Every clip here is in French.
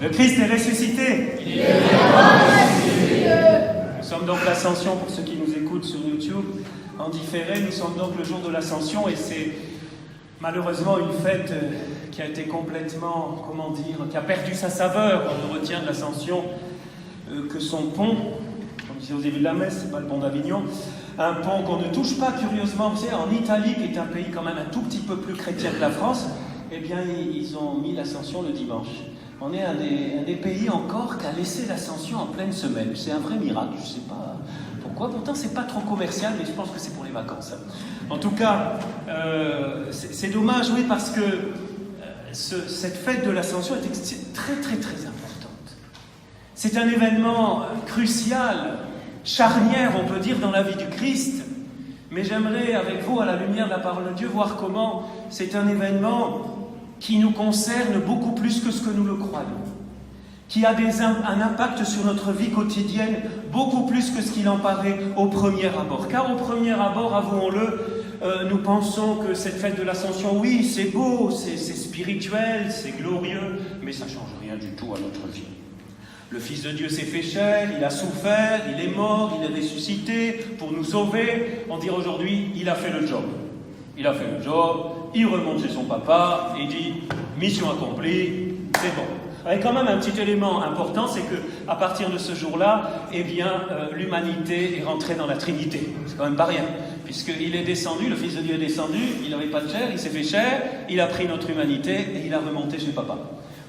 Le Christ est ressuscité. Nous sommes donc l'Ascension, pour ceux qui nous écoutent sur YouTube, en différé. Nous sommes donc le jour de l'Ascension et c'est malheureusement une fête qui a été complètement, qui a perdu sa saveur. On ne retient de l'Ascension que son pont, comme disait au début de la messe, c'est pas le pont d'Avignon, un pont qu'on ne touche pas curieusement. Vous savez, en Italie, qui est un pays quand même un tout petit peu plus chrétien que la France, eh bien ils ont mis l'Ascension le dimanche. On est un des pays encore qui a laissé l'Ascension en pleine semaine. C'est un vrai miracle, je ne sais pas pourquoi. Pourtant, c'est pas trop commercial, mais je pense que c'est pour les vacances. En tout cas, c'est dommage, oui, parce que cette fête de l'Ascension est très, très, très importante. C'est un événement crucial, charnière, on peut dire, dans la vie du Christ. Mais j'aimerais, avec vous, à la lumière de la parole de Dieu, voir comment c'est un événement qui nous concerne beaucoup plus que ce que nous le croyons, qui a un impact sur notre vie quotidienne beaucoup plus que ce qu'il en paraît au premier abord. Car au premier abord, avouons-le, nous pensons que cette fête de l'Ascension, oui, c'est beau, c'est spirituel, c'est glorieux, mais ça ne change rien du tout à notre vie. Le Fils de Dieu s'est fait chair, il a souffert, il est mort, il est ressuscité pour nous sauver. On dirait aujourd'hui, il a fait le job. Il a fait le job, il remonte chez son papa et dit « mission accomplie, c'est bon ». Avec quand même un petit élément important, c'est qu'à partir de ce jour-là, eh bien, l'humanité est rentrée dans la Trinité. C'est quand même pas rien, puisqu'il est descendu, le Fils de Dieu est descendu, il n'avait pas de chair, il s'est fait chair, il a pris notre humanité et il a remonté chez papa,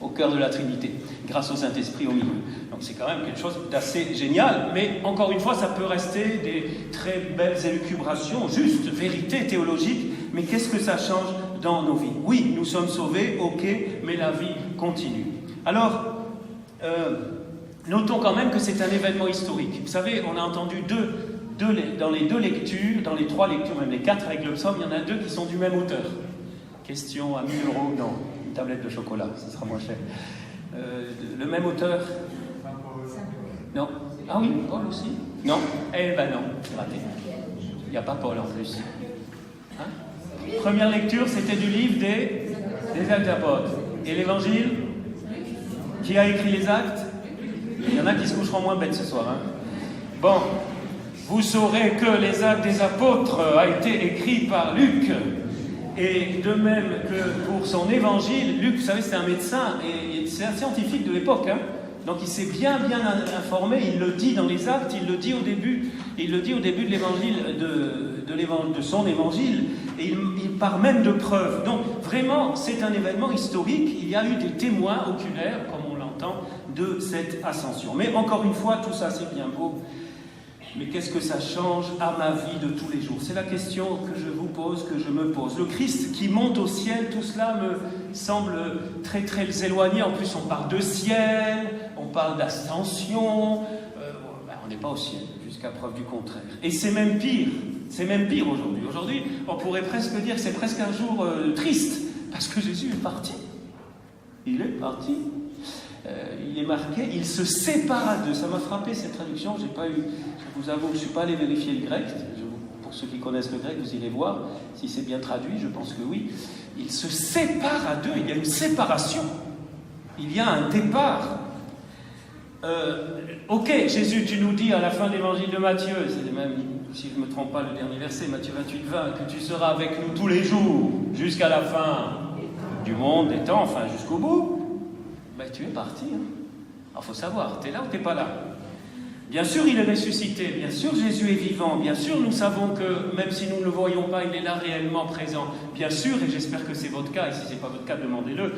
au cœur de la Trinité, grâce au Saint-Esprit au milieu. Donc c'est quand même quelque chose d'assez génial, mais encore une fois, ça peut rester des très belles élucubrations, juste vérité théologique, mais qu'est-ce que ça change dans nos vies? Oui, nous sommes sauvés, ok, mais la vie continue. Alors, notons quand même que c'est un événement historique. Vous savez, on a entendu dans les deux lectures, dans les trois lectures, même les quatre avec le psaume, il y en a deux qui sont du même auteur. Question à 1 000 €, non, une tablette de chocolat, ce sera moins cher. Le même auteur? Non. Ah oui, Paul aussi? Non. Eh ben non, c'est raté. Il n'y a pas Paul en plus. Hein? Première lecture, c'était du livre des Actes d'Apôtres. Et l'Évangile? Qui a écrit les Actes? Il y en a qui se coucheront moins bêtes ce soir. Hein? Bon, vous saurez que les Actes des Apôtres a été écrit par Luc. Et de même que pour son évangile, Luc, vous savez, c'était un médecin et c'est un scientifique de l'époque. Hein? Donc il s'est bien informé, il le dit dans les Actes, il le dit au début de l'évangile, de son évangile, et il part même de preuves. Donc vraiment, c'est un événement historique, il y a eu des témoins oculaires, comme on l'entend, de cette ascension. Mais encore une fois, tout ça c'est bien beau, mais qu'est-ce que ça change à ma vie de tous les jours? C'est la question que je vous pose, que je me pose. Le Christ qui monte au ciel, tout cela me semble très très éloigné. En plus, on parle de ciel, on parle d'ascension. On n'est pas au ciel, jusqu'à preuve du contraire. Et c'est même pire aujourd'hui. Aujourd'hui, on pourrait presque dire que c'est presque un jour triste, parce que Jésus est parti. Il est parti. Il est marqué, il se sépare à deux. Ça m'a frappé cette traduction, je vous avoue que je ne suis pas allé vérifier le grec. Pour ceux qui connaissent le grec, vous irez voir si c'est bien traduit, je pense que oui. Il se sépare à deux, il y a une séparation. Il y a un départ. Ok, Jésus, tu nous dis à la fin de l'évangile de Matthieu, c'est même, si je ne me trompe pas, le dernier verset, Matthieu 28-20, que tu seras avec nous tous les jours, jusqu'à la fin du monde, des temps, enfin jusqu'au bout. Ben, tu es parti. Hein. Alors, il faut savoir, tu es là ou tu n'es pas là? Bien sûr, il est ressuscité. Bien sûr, Jésus est vivant. Bien sûr, nous savons que, même si nous ne le voyons pas, il est là réellement présent. Bien sûr, et j'espère que c'est votre cas, et si ce n'est pas votre cas, demandez-le,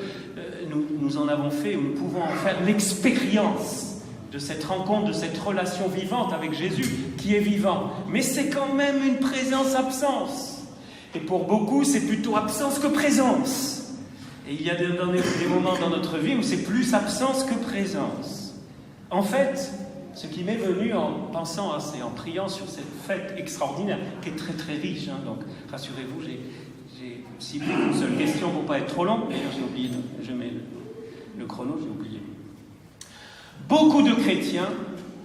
nous en avons fait, ou nous pouvons en faire l'expérience de cette rencontre, de cette relation vivante avec Jésus, qui est vivant. Mais c'est quand même une présence-absence. Et pour beaucoup, c'est plutôt absence que présence. Et il y a des moments dans notre vie où c'est plus absence que présence. En fait, ce qui m'est venu en pensant à en priant sur cette fête extraordinaire, qui est très très riche, hein, donc rassurez-vous, j'ai ciblé une seule question pour ne pas être trop long, d'ailleurs j'ai oublié, je mets le chrono, j'ai oublié. Beaucoup de chrétiens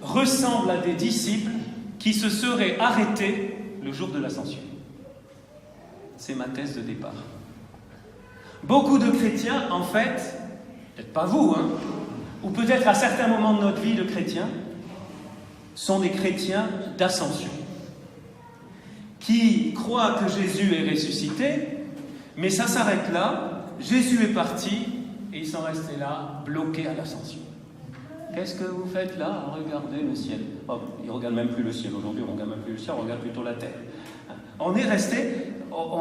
ressemblent à des disciples qui se seraient arrêtés le jour de l'Ascension. C'est ma thèse de départ. Beaucoup de chrétiens, en fait, peut-être pas vous, hein, ou peut-être à certains moments de notre vie de chrétiens, sont des chrétiens d'ascension, qui croient que Jésus est ressuscité, mais ça s'arrête là, Jésus est parti, et ils sont restés là, bloqués à l'ascension. Qu'est-ce que vous faites là? Regardez le ciel. Oh, ils ne regardent même plus le ciel aujourd'hui, on ne regarde même plus le ciel, on regarde plutôt la terre. On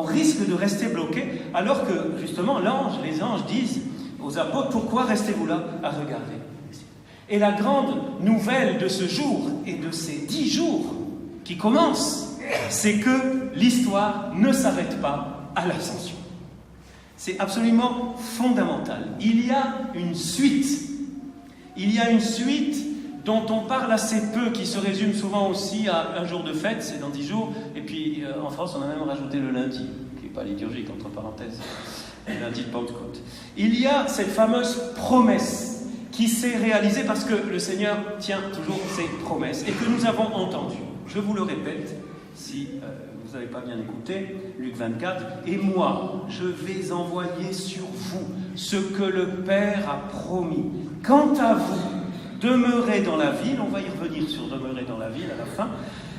risque de rester bloqué, alors que justement les anges disent aux apôtres, pourquoi restez-vous là à regarder? Et la grande nouvelle de ce jour et de ces 10 jours qui commencent, c'est que l'histoire ne s'arrête pas à l'ascension. C'est absolument fondamental. Il y a une suite. Il y a une suite dont on parle assez peu, qui se résume souvent aussi à un jour de fête, c'est dans 10 jours, et puis en France on a même rajouté le lundi, qui n'est pas liturgique entre parenthèses, le lundi de Pentecôte. Il y a cette fameuse promesse qui s'est réalisée parce que le Seigneur tient toujours ses promesses, et que nous avons entendues. Je vous le répète, si vous n'avez pas bien écouté, Luc 24, « Et moi, je vais envoyer sur vous ce que le Père a promis. Quant à vous, demeurez dans la ville, on va y revenir sur demeurer dans la ville à la fin,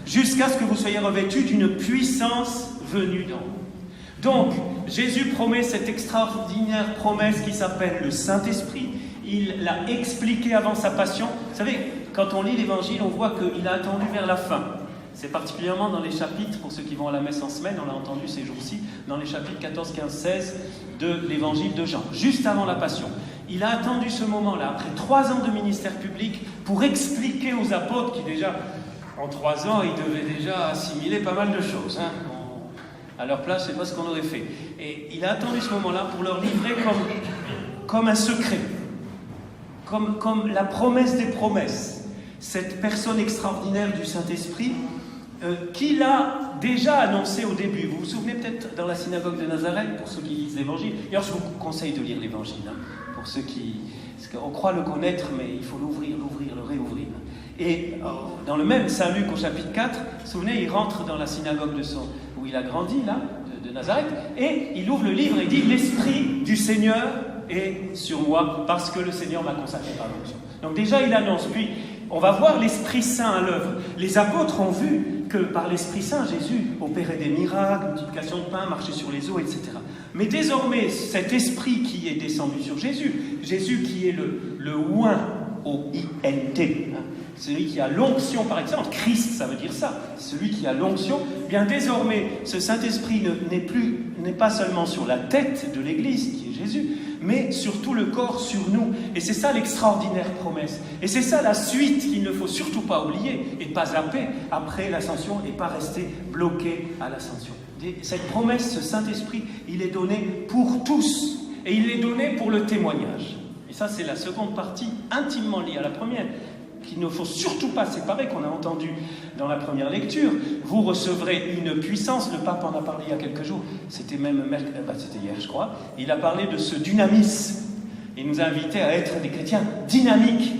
jusqu'à ce que vous soyez revêtus d'une puissance venue d'en haut. » Donc, Jésus promet cette extraordinaire promesse qui s'appelle le Saint-Esprit. Il l'a expliqué avant sa passion. Vous savez, quand on lit l'Évangile, on voit qu'il a attendu vers la fin. C'est particulièrement dans les chapitres, pour ceux qui vont à la messe en semaine, on l'a entendu ces jours-ci, dans les chapitres 14, 15, 16 de l'Évangile de Jean, juste avant la passion. Il a attendu ce moment-là, après 3 ans de ministère public, pour expliquer aux apôtres qui déjà, en 3 ans, ils devaient déjà assimiler pas mal de choses. À leur place, je ne sais pas ce qu'on aurait fait. Et il a attendu ce moment-là pour leur livrer comme un secret, comme la promesse des promesses. Cette personne extraordinaire du Saint-Esprit, qu'il a déjà annoncé au début. Vous vous souvenez peut-être dans la synagogue de Nazareth, pour ceux qui lisent l'Évangile. D'ailleurs, je vous conseille de lire l'Évangile, pour ceux qui... Parce qu'on croit le connaître, mais il faut l'ouvrir, le réouvrir. Et dans le même Saint Luc au chapitre 4, vous vous souvenez, il rentre dans la synagogue où il a grandi, là, de Nazareth, et il ouvre le livre et dit « L'Esprit du Seigneur est sur moi, parce que le Seigneur m'a consacré par l'onction. » Donc déjà, il annonce, puis on va voir l'Esprit Saint à l'œuvre. Les apôtres ont vu que par l'Esprit Saint, Jésus opérait des miracles, multiplication de pain, marchait sur les eaux, etc. Mais désormais, cet Esprit qui est descendu sur Jésus qui est le oint, O-I-N-T, celui qui a l'onction par exemple, Christ, ça veut dire ça, celui qui a l'onction, bien désormais, ce Saint-Esprit n'est pas seulement sur la tête de l'Église, qui est Jésus, mais sur tout le corps, sur nous. Et c'est ça l'extraordinaire promesse. Et c'est ça la suite qu'il ne faut surtout pas oublier, et pas zapper après l'ascension, et pas rester bloqué à l'ascension. Cette promesse, ce Saint-Esprit, il est donné pour tous, et il est donné pour le témoignage. Et ça, c'est la seconde partie, intimement liée à la première, qu'il ne faut surtout pas séparer, qu'on a entendu dans la première lecture. Vous recevrez une puissance, le pape en a parlé il y a quelques jours, c'était même c'était hier je crois, il a parlé de ce dynamis. Il nous a invités à être des chrétiens dynamiques.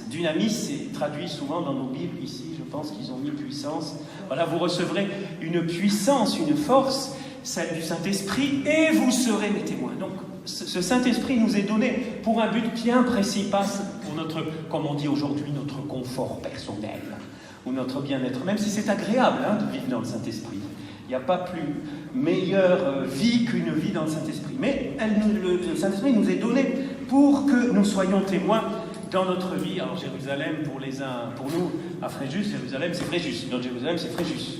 Dynamis, c'est traduit souvent dans nos Bibles, ici je pense qu'ils ont mis puissance. Voilà, vous recevrez une puissance, une force, celle du Saint-Esprit, et vous serez mes témoins. Donc, ce Saint-Esprit nous est donné pour un but bien précis, pas pour notre, comme on dit aujourd'hui, notre confort personnel ou notre bien-être, même si c'est agréable de vivre dans le Saint-Esprit. Il n'y a pas plus meilleure vie qu'une vie dans le Saint-Esprit. Mais le Saint-Esprit nous est donné pour que nous soyons témoins dans notre vie. Alors Jérusalem, pour les uns, pour nous, à Fréjus, Jérusalem c'est Fréjus. Notre Jérusalem c'est Fréjus.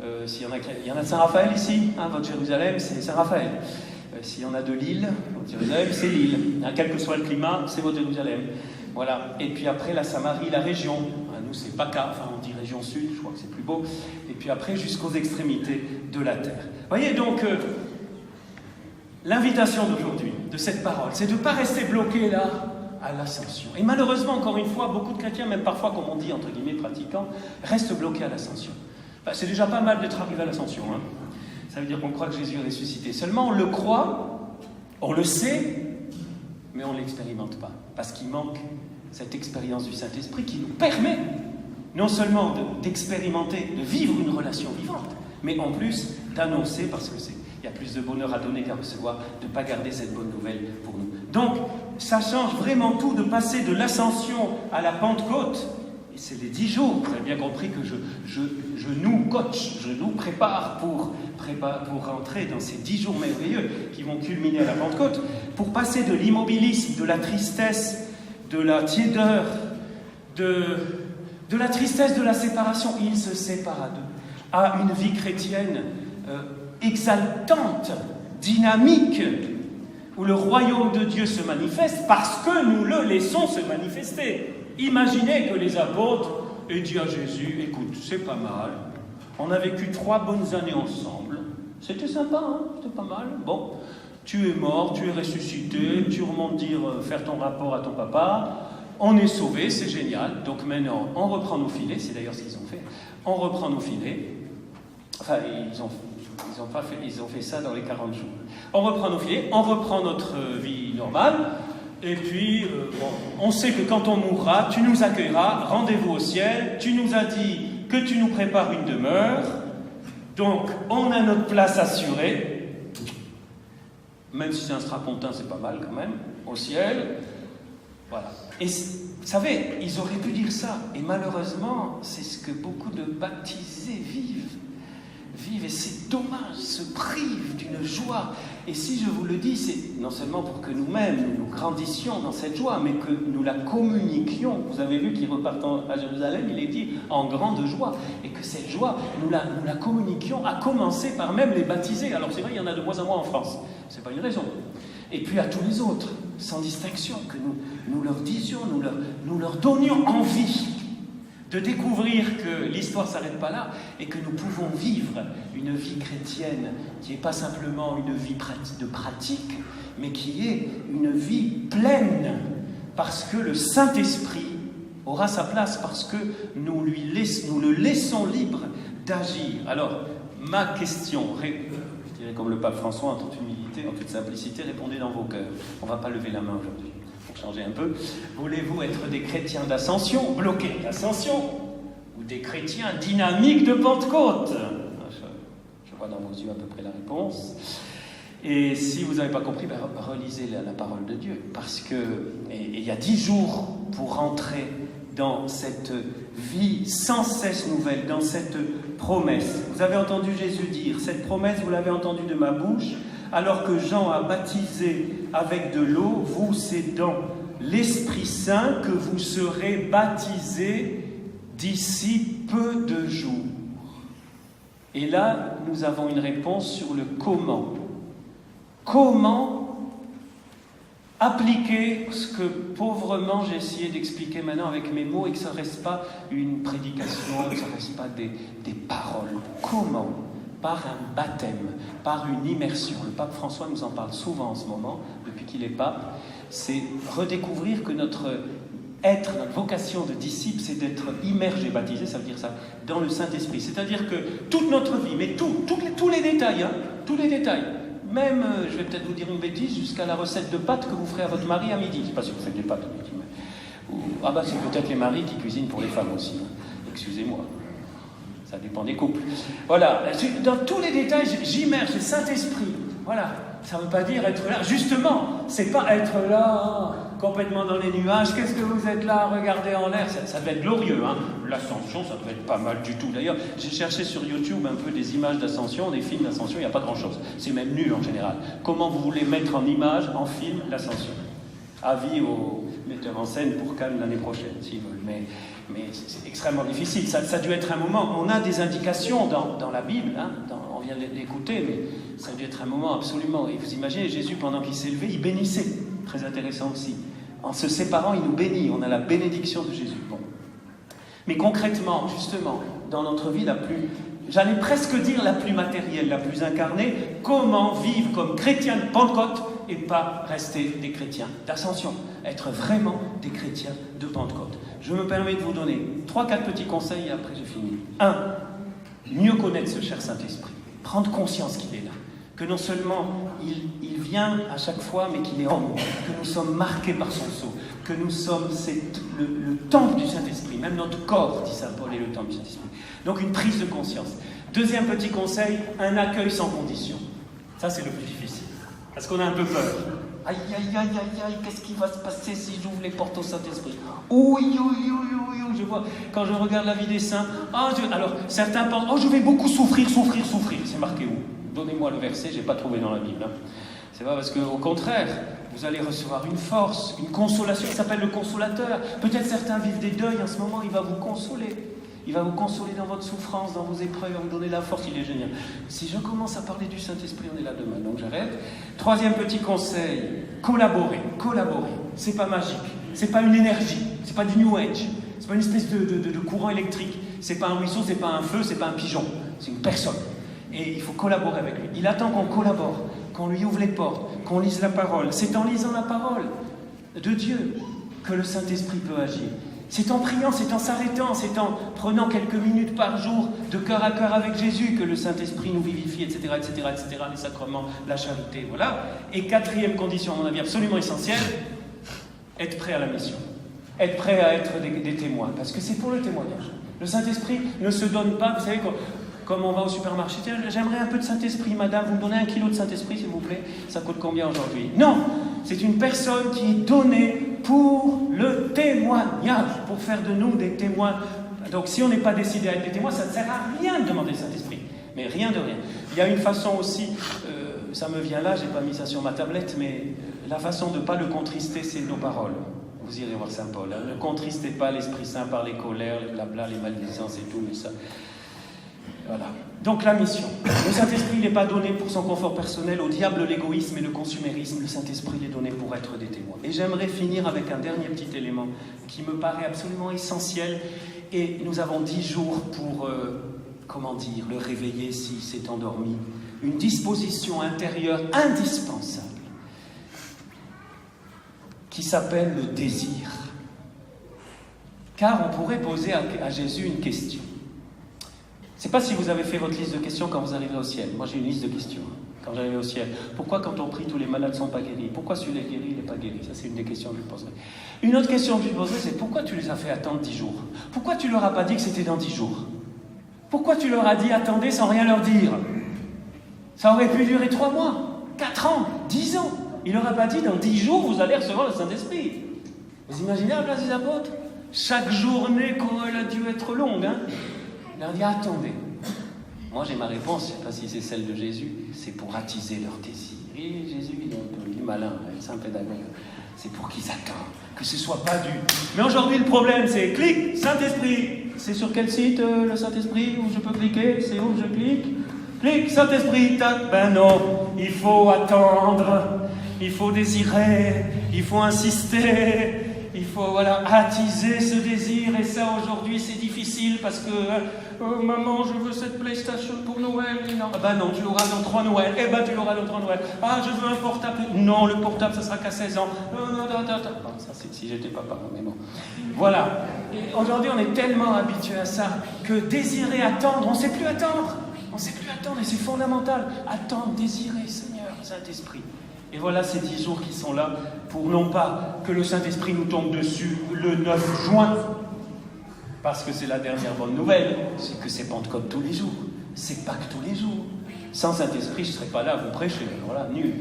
Il y en a de Saint-Raphaël ici, votre Jérusalem c'est Saint-Raphaël. S'il y en a de Lille, votre Jérusalem, c'est Lille. Quel que soit le climat, c'est votre Jérusalem. Voilà. Et puis après, la Samarie, la région. Nous, c'est PACA, enfin, on dit région sud, je crois que c'est plus beau. Et puis après, jusqu'aux extrémités de la terre. Vous voyez, donc, l'invitation d'aujourd'hui, de cette parole, c'est de ne pas rester bloqué là, à l'ascension. Et malheureusement, encore une fois, beaucoup de chrétiens, même parfois, comme on dit, entre guillemets, pratiquants, restent bloqués à l'ascension. Enfin, c'est déjà pas mal d'être arrivé à l'ascension, Ça veut dire qu'on croit que Jésus est ressuscité. Seulement, on le croit, on le sait, mais on ne l'expérimente pas. Parce qu'il manque cette expérience du Saint-Esprit qui nous permet non seulement d'expérimenter, de vivre une relation vivante, mais en plus d'annoncer, parce qu'il y a plus de bonheur à donner qu'à recevoir, de ne pas garder cette bonne nouvelle pour nous. Donc, ça change vraiment tout de passer de l'ascension à la Pentecôte. Et c'est les 10 jours. Vous avez bien compris que je nous coach, je nous prépare pour rentrer dans ces 10 jours merveilleux qui vont culminer à la Pentecôte, pour passer de l'immobilisme, de la tristesse, de la tiédeur, de la tristesse de la séparation. Il se sépare à deux, à une vie chrétienne exaltante, dynamique, où le royaume de Dieu se manifeste parce que nous le laissons se manifester. Imaginez que les apôtres aient dit à Jésus, écoute, c'est pas mal, on a vécu 3 bonnes années ensemble, c'était sympa, hein, c'était pas mal, bon, tu es mort, tu es ressuscité, tu remontes dire, faire ton rapport à ton papa, on est sauvés, c'est génial, donc maintenant on reprend nos filets, c'est d'ailleurs ce qu'ils ont fait, on reprend nos filets, enfin ils ont fait ça dans les 40 jours, on reprend nos filets, on reprend notre vie normale, et puis on sait que quand on mourra, tu nous accueilleras, rendez-vous au ciel, tu nous as dit que tu nous prépares une demeure, donc on a notre place assurée, même si c'est un strapontin, c'est pas mal quand même, au ciel, voilà. Et vous savez, ils auraient pu dire ça, et malheureusement, c'est ce que beaucoup de baptisés vivent, et c'est dommage, se privent d'une joie. Et si je vous le dis, c'est non seulement pour que nous-mêmes, nous grandissions dans cette joie, mais que nous la communiquions. Vous avez vu qu'il repart à Jérusalem, il est dit en grande joie. Et que cette joie, nous la communiquions, à commencer par même les baptisés. Alors c'est vrai, il y en a de moins en moins en France. C'est pas une raison. Et puis à tous les autres, sans distinction, que nous leur disions, nous leur donnions envie de découvrir que l'histoire ne s'arrête pas là et que nous pouvons vivre une vie chrétienne qui n'est pas simplement une vie de pratique, mais qui est une vie pleine, parce que le Saint-Esprit aura sa place, parce que nous le laissons libre d'agir. Alors, ma question, je dirais comme le pape François, en toute humilité, en toute simplicité, répondez dans vos cœurs. On ne va pas lever la main aujourd'hui. Changer un peu. Voulez-vous être des chrétiens d'ascension, bloqués d'ascension, ou des chrétiens dynamiques de Pentecôte? Je vois dans vos yeux à peu près la réponse. Et si vous n'avez pas compris, relisez la parole de Dieu, parce que il y a 10 jours pour rentrer dans cette vie sans cesse nouvelle, dans cette promesse. Vous avez entendu Jésus dire, cette promesse, vous l'avez entendue de ma bouche, alors que Jean a baptisé avec de l'eau, vous, c'est dans l'Esprit Saint que vous serez baptisés d'ici peu de jours. Et là, nous avons une réponse sur le comment. Comment appliquer ce que pauvrement j'ai essayé d'expliquer maintenant avec mes mots et que ça ne reste pas une prédication, que ça ne reste pas des paroles. Comment ? Par un baptême, par une immersion. Le pape François nous en parle souvent en ce moment, depuis qu'il est pape. C'est redécouvrir que notre vocation de disciple, c'est d'être immergé, baptisé, ça veut dire ça, dans le Saint-Esprit. C'est-à-dire que toute notre vie, mais tous les détails, tous les détails, même, je vais peut-être vous dire une bêtise, jusqu'à la recette de pâtes que vous ferez à votre mari à midi. Je ne sais pas si vous faites des pâtes à midi, mais... c'est peut-être les maris qui cuisinent pour les femmes aussi. Excusez-moi. Ça dépend des couples. Voilà, dans tous les détails, j'immerge le Saint-Esprit. Voilà, ça ne veut pas dire être là. Justement, c'est pas être là, complètement dans les nuages. Qu'est-ce que vous êtes là, regardez en l'air. Ça devait être glorieux, hein. L'ascension, ça devait être pas mal du tout. D'ailleurs, j'ai cherché sur YouTube un peu des images d'ascension, des films d'ascension, il n'y a pas grand-chose. C'est même nul en général. Comment vous voulez mettre en image, en film, l'ascension? Avis aux metteurs en scène pour Cannes l'année prochaine, s'ils veulent. Mais c'est extrêmement difficile. Ça a dû être un moment. On a des indications dans la Bible, hein, on vient de l'écouter, mais ça a dû être un moment absolument. Et vous imaginez, Jésus, pendant qu'il s'est levé, il bénissait. Très intéressant aussi. En se séparant, il nous bénit. On a la bénédiction de Jésus. Bon. Mais concrètement, justement, dans notre vie la plus, j'allais presque dire la plus matérielle, la plus incarnée, comment vivre comme chrétien de Pentecôte et pas rester des chrétiens d'ascension, être vraiment des chrétiens de Pentecôte. Je me permets de vous donner 3-4 petits conseils et après j'ai fini. 1. Mieux connaître ce cher Saint-Esprit, prendre conscience qu'il est là, que non seulement il vient à chaque fois, mais qu'il est en nous, que nous sommes marqués par son sceau, que nous sommes le temple du Saint-Esprit, même notre corps, dit Saint Paul, est le temple du Saint-Esprit. Donc une prise de conscience. 2e petit conseil, un accueil sans condition. Ça c'est le plus difficile, parce qu'on a un peu peur. Aïe, aïe, aïe, aïe, aïe, qu'est-ce qui va se passer si j'ouvre les portes au Saint-Esprit? Oui, oui, oui, oui, oui, je vois, quand je regarde la vie des saints, alors certains pensent, je vais beaucoup souffrir. C'est marqué où? Donnez-moi le verset, je n'ai pas trouvé dans la Bible. Hein. C'est pas parce qu'au contraire, vous allez recevoir une force, une consolation, ça s'appelle le consolateur. Peut-être certains vivent des deuils en ce moment, il va vous consoler. Il va vous consoler dans votre souffrance, dans vos épreuves, il va vous donner la force, il est génial. Si je commence à parler du Saint-Esprit, on est là demain, donc j'arrête. Troisième petit conseil, collaborer. C'est pas magique, c'est pas une énergie, c'est pas du New Age, c'est pas une espèce de courant électrique, c'est pas un ruisseau, c'est pas un feu, c'est pas un pigeon, c'est une personne. Et il faut collaborer avec lui. Il attend qu'on collabore, qu'on lui ouvre les portes, qu'on lise la parole. C'est en lisant la parole de Dieu que le Saint-Esprit peut agir. C'est en priant, c'est en s'arrêtant, c'est en prenant quelques minutes par jour de cœur à cœur avec Jésus que le Saint-Esprit nous vivifie, etc., les sacrements, la charité, voilà. Et quatrième condition, à mon avis, absolument essentielle, être prêt à la mission. Être prêt à être des témoins, parce que c'est pour le témoignage. Le Saint-Esprit ne se donne pas, vous savez, comme on va au supermarché, tiens, j'aimerais un peu de Saint-Esprit, madame, vous me donnez 1 kilo de Saint-Esprit, s'il vous plaît, ça coûte combien aujourd'hui? Non, c'est une personne qui est donnée pour le témoignage, pour faire de nous des témoins. Donc si on n'est pas décidé à être des témoins, ça ne sert à rien de demander le Saint-Esprit, mais rien de rien. Il y a une façon aussi, ça me vient là, je n'ai pas mis ça sur ma tablette, mais la façon de ne pas le contrister, c'est nos paroles. Vous irez voir Saint Paul, hein. Ne contristez pas l'Esprit Saint par les colères, les blabla, les maldisances et tout, mais ça... Voilà. Donc la mission. Le Saint-Esprit n'est pas donné pour son confort personnel, au diable l'égoïsme et le consumérisme. Le Saint-Esprit est donné pour être des témoins. Et j'aimerais finir avec un dernier petit élément qui me paraît absolument essentiel. Et nous avons 10 jours pour, le réveiller s'il s'est endormi. Une disposition intérieure indispensable qui s'appelle le désir. Car on pourrait poser à Jésus une question. Je ne sais pas si vous avez fait votre liste de questions quand vous arriverez au ciel. Moi, j'ai une liste de questions quand j'arrive au ciel. Pourquoi, quand on prie, tous les malades ne sont pas guéris? Pourquoi celui-là est guéri, il n'est pas guéri? Ça, c'est une des questions que je poserai. Une autre question que je poserai, c'est pourquoi tu les as fait attendre 10 jours? Pourquoi tu ne leur as pas dit que c'était dans 10 jours? Pourquoi tu leur as dit attendez sans rien leur dire? Ça aurait pu durer 3 mois, 4 ans, 10 ans. Il leur a pas dit dans 10 jours, vous allez recevoir le Saint-Esprit. Vous imaginez la place des apôtres? Chaque journée, comment elle a dû être longue, hein? Il leur dit attendez. Moi j'ai ma réponse, je ne sais pas si c'est celle de Jésus, c'est pour attiser leur désir. Et Jésus il est malin, c'est un pédagogue. C'est pour qu'ils attendent, que ce ne soit pas du... Mais aujourd'hui le problème c'est clique, Saint-Esprit. C'est sur quel site le Saint-Esprit où je peux cliquer? C'est où je clique? Clique, Saint-Esprit, tac. Ben non, il faut attendre, il faut désirer, il faut insister. Il faut attiser ce désir, et ça aujourd'hui c'est difficile parce que maman je veux cette PlayStation pour Noël. Non, non, tu l'auras dans 3 Noël. Tu l'auras dans 3 Noël. Je veux un portable. Non, le portable ça sera qu'à 16 ans. Ça c'est si j'étais papa, mais bon. Voilà. Et aujourd'hui on est tellement habitué à ça que désirer, attendre, on ne sait plus attendre. On ne sait plus attendre et c'est fondamental. Attendre, désirer, Seigneur, Saint-Esprit. Et voilà ces 10 jours qui sont là pour non pas que le Saint-Esprit nous tombe dessus le 9 juin, parce que c'est la dernière bonne nouvelle, c'est que c'est Pentecôte tous les jours, c'est Pâques tous les jours. Sans Saint-Esprit, je ne serais pas là à vous prêcher, voilà, nul.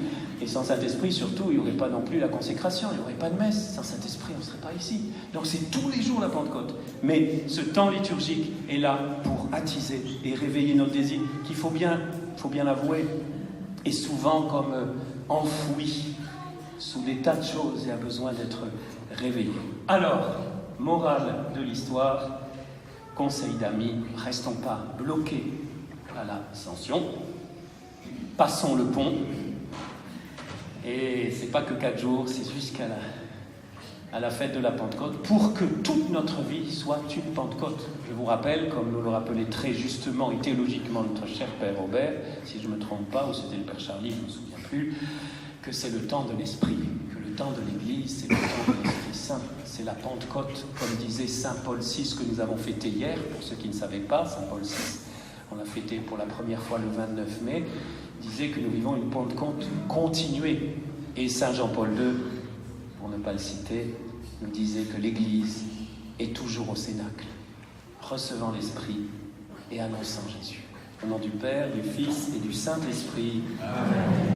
Et sans Saint-Esprit, surtout, il n'y aurait pas non plus la consécration, il n'y aurait pas de messe. Sans Saint-Esprit, on ne serait pas ici. Donc c'est tous les jours la Pentecôte. Mais ce temps liturgique est là pour attiser et réveiller notre désir, qu'il faut bien l'avouer, est souvent comme... enfoui sous des tas de choses et a besoin d'être réveillé. Alors, morale de l'histoire, conseil d'amis, restons pas bloqués à l'ascension, passons le pont, et c'est pas que 4 jours, c'est jusqu'à la fête de la Pentecôte, pour que toute notre vie soit une Pentecôte. Je vous rappelle, comme nous le rappelait très justement et théologiquement notre cher Père Robert, si je ne me trompe pas, ou c'était le Père Charlie, je ne me souviens plus, que c'est le temps de l'Esprit, que le temps de l'Église, c'est le temps de l'Esprit Saint, c'est la Pentecôte, comme disait Saint Paul VI, que nous avons fêté hier, pour ceux qui ne savaient pas, Saint Paul VI, on l'a fêté pour la première fois le 29 mai, disait que nous vivons une Pentecôte continuée, et Saint Jean-Paul II, pour ne pas le citer, nous disait que l'Église est toujours au Cénacle, recevant l'Esprit et annonçant Jésus. Au nom du Père, du Fils et du Saint-Esprit. Amen.